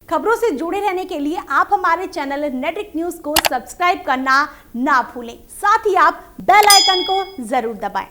खबरों से जुड़े रहने के लिए आप हमारे चैनल नेट्रिक न्यूज को सब्सक्राइब करना ना भूलें। साथ ही आप बेल आइकन को जरूर दबाएं।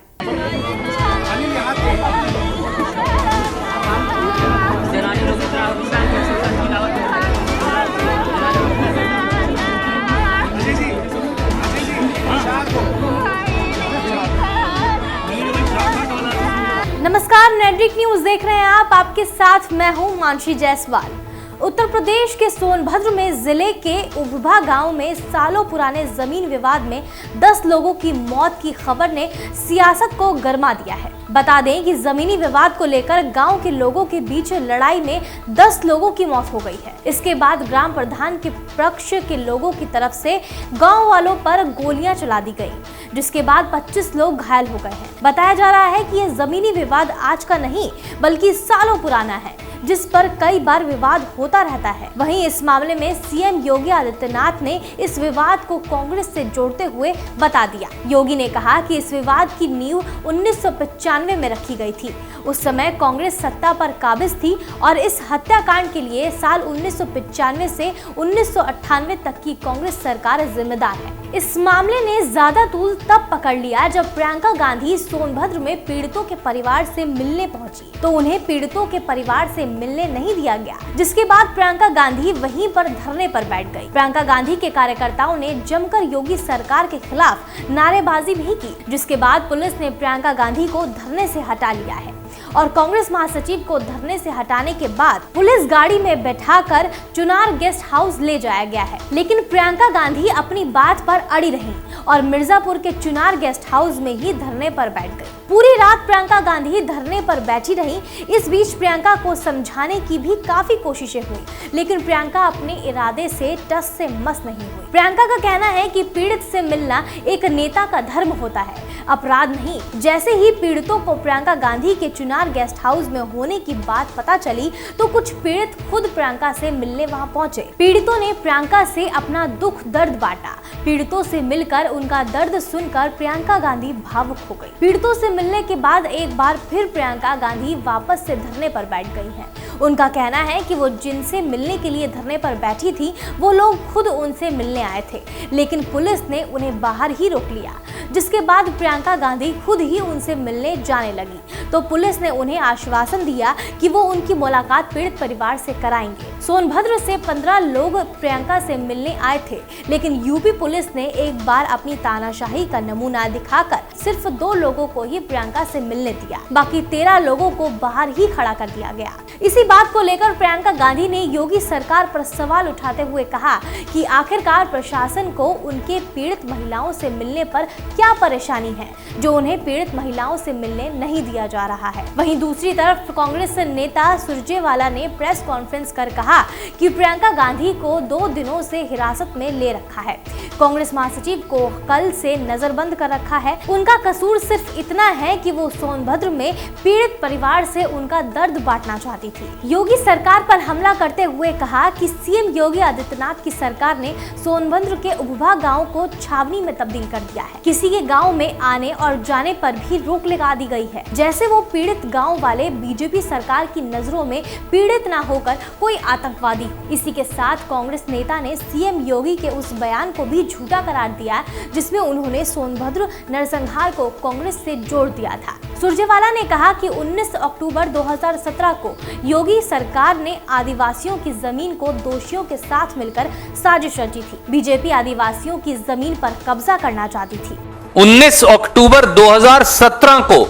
नमस्कार, नेट्रिक न्यूज देख रहे हैं आप। आपके साथ मैं हूं मानसी जायसवाल। उत्तर प्रदेश के सोनभद्र में जिले के उभभा गांव में सालों पुराने जमीन विवाद में 10 लोगों की मौत की खबर ने सियासत को गरमा दिया है। बता दें कि जमीनी विवाद को लेकर गांव के लोगों के बीच लड़ाई में 10 लोगों की मौत हो गई है। इसके बाद ग्राम प्रधान के पक्ष के लोगों की तरफ से गांव वालों पर गोलियां चला दी गई, जिसके बाद 25 लोग घायल हो गए हैं। बताया जा रहा है कि यह जमीनी विवाद आज का नहीं बल्कि सालों पुराना है, जिस पर कई बार विवाद होता रहता है। वहीं इस मामले में सीएम योगी आदित्यनाथ ने इस विवाद को कांग्रेस से जोड़ते हुए बता दिया। योगी ने कहा कि इस विवाद की नींव 1995 में रखी गई थी। उस समय कांग्रेस सत्ता पर काबिज थी और इस हत्याकांड के लिए साल 1995 से 1998 तक की कांग्रेस सरकार जिम्मेदार है। इस मामले ने ज्यादा तूल तब पकड़ लिया जब प्रियंका गांधी सोनभद्र में पीड़ितों के परिवार से मिलने पहुंची, तो उन्हें पीड़ितों के परिवार से मिलने नहीं दिया गया, जिसके बाद प्रियंका गांधी वहीं पर धरने पर बैठ गई। प्रियंका गांधी के कार्यकर्ताओं ने जमकर योगी सरकार के खिलाफ नारेबाजी भी की, जिसके बाद पुलिस ने प्रियंका गांधी को धरने से हटा लिया है और कांग्रेस महासचिव को धरने से हटाने के बाद पुलिस गाड़ी में बैठाकर चुनार गेस्ट हाउस ले जाया गया है। लेकिन प्रियंका गांधी अपनी बात पर अड़ी रही और मिर्जापुर के चुनार गेस्ट हाउस में ही धरने पर बैठ गई। पूरी रात प्रियंका गांधी धरने पर बैठी रही। इस बीच प्रियंका को समझाने की भी काफी कोशिशें हुई, लेकिन प्रियंका अपने इरादे से टस से मस नहीं हुई। प्रियंका का कहना है कि पीड़ित से मिलना एक नेता का धर्म होता है, अपराध नहीं। जैसे ही पीड़ितों को प्रियंका गांधी के चुनार गेस्ट हाउस में होने की बात पता चली, तो कुछ पीड़ित खुद प्रियंका से मिलने वहां पहुंचे। पीड़ितों ने प्रियंका से अपना दुख दर्द बांटा। पीड़ितों से मिलकर उनका दर्द सुनकर प्रियंका गांधी भावुक हो गई। पीड़ितों से मिलने के बाद एक बार फिर प्रियंका गांधी वापस से धरने पर बैठ गई हैं। उनका कहना है कि वो जिनसे मिलने के लिए धरने पर बैठी थी, वो लोग खुद उनसे मिलने आए थे, लेकिन पुलिस ने उन्हें बाहर ही रोक लिया, जिसके बाद प्रियंका गांधी खुद ही उनसे मिलने जाने लगी। तो पुलिस ने उन्हें आश्वासन दिया कि वो उनकी मुलाकात पीड़ित परिवार से कराएंगे। सोनभद्र से 15 लोग प्रियंका से मिलने आए थे, लेकिन यूपी पुलिस ने एक बार अपनी तानाशाही का नमूना दिखाकर सिर्फ 2 लोगों को ही प्रियंका से मिलने दिया, बाकी 13 लोगों को बाहर ही खड़ा कर दिया गया। इसी बात को लेकर प्रियंका गांधी ने योगी सरकार पर सवाल उठाते हुए कहा कि आखिरकार प्रशासन को उनके पीड़ित महिलाओं से मिलने पर क्या परेशानी है, जो उन्हें पीड़ित महिलाओं से मिलने नहीं दिया जा रहा है। वहीं दूसरी तरफ कांग्रेस नेता सुरजेवाला ने प्रेस कॉन्फ्रेंस कर कहा कि प्रियंका गांधी को 2 दिनों से हिरासत में ले रखा है। कांग्रेस महासचिव को कल से नजरबंद कर रखा है। उनका कसूर सिर्फ इतना है कि वो सोनभद्र में पीड़ित परिवार से उनका दर्द बांटना चाहती थी। योगी सरकार पर हमला करते हुए कहा कि सीएम योगी आदित्यनाथ की सरकार ने सोनभद्र के उभभा गांव को छावनी में तब्दील कर दिया है। किसी के गांव में आने और जाने पर भी रोक लगा दी गई है, जैसे वो पीड़ित गांव वाले बीजेपी सरकार की नजरों में पीड़ित न होकर कोई आतंकवादी हो। इसी के साथ कांग्रेस नेता ने सीएम योगी के उस बयान को भी झूठा करार दिया, जिसमें उन्होंने सोनभद्र नरसंहार को कांग्रेस से जोड़ दिया था। सुरजेवाला ने कहा कि 19 अक्टूबर 2017 को योगी सरकार ने आदिवासियों की जमीन को दोषियों के साथ मिलकर साजिश रची थी। बीजेपी आदिवासियों की जमीन पर कब्जा करना चाहती थी। 19 अक्टूबर 2017 को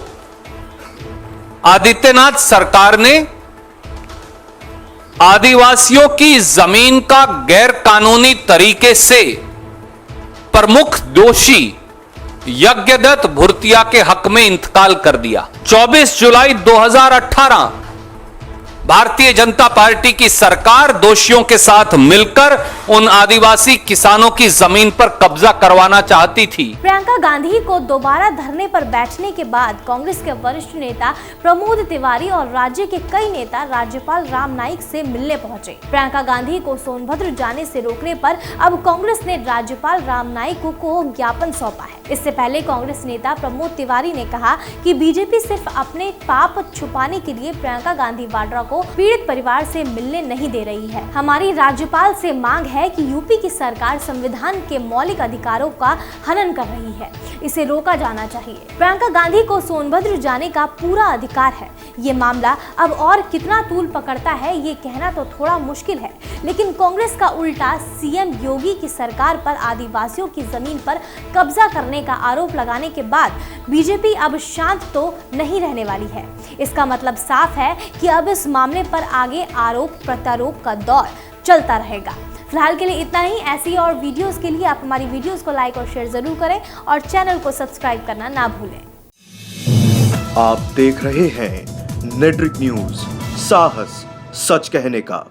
आदित्यनाथ सरकार ने आदिवासियों की जमीन का गैर कानूनी तरीके से प्रमुख दोषी यज्ञदत्त भुर्तिया के हक में इंतकाल कर दिया। 24 जुलाई 2018 भारतीय जनता पार्टी की सरकार दोषियों के साथ मिलकर उन आदिवासी किसानों की जमीन पर कब्जा करवाना चाहती थी। प्रियंका गांधी को दोबारा धरने पर बैठने के बाद कांग्रेस के वरिष्ठ नेता प्रमोद तिवारी और राज्य के कई नेता राज्यपाल राम नाईक से मिलने पहुंचे। प्रियंका गांधी को सोनभद्र जाने से रोकने पर अब कांग्रेस ने राज्यपाल राम नाईक को ज्ञापन सौंपा है। इससे पहले कांग्रेस नेता प्रमोद तिवारी ने कहा कि बीजेपी सिर्फ अपने पाप छुपाने के लिए प्रियंका गांधी वाड्रा को पीड़ित परिवार से मिलने नहीं दे रही है। हमारी राज्यपाल से मांग है कि यूपी की सरकार संविधान के मौलिक अधिकारों का हनन कर रही है, इसे रोका जाना चाहिए। प्रियंका गांधी को सोनभद्र जाने का पूरा अधिकार है। ये मामला अब और कितना तूल पकड़ता है ये कहना तो थोड़ा मुश्किल है, लेकिन कांग्रेस का उल्टा सीएम योगी की सरकार पर आदिवासियों की जमीन पर कब्जा करने का आरोप लगाने के बाद बीजेपी अब शांत तो नहीं रहने वाली है। इसका मतलब साफ है कि अब इस मामले पर आगे आरोप प्रत्यारोप का दौर चलता रहेगा। फिलहाल के लिए इतना ही। ऐसी और वीडियोस के लिए आप हमारी वीडियोस को लाइक और शेयर जरूर करें और चैनल को सब्सक्राइब करना ना भूलें। आप देख रहे हैं नेट्रिक न्यूज, साहस सच कहने का।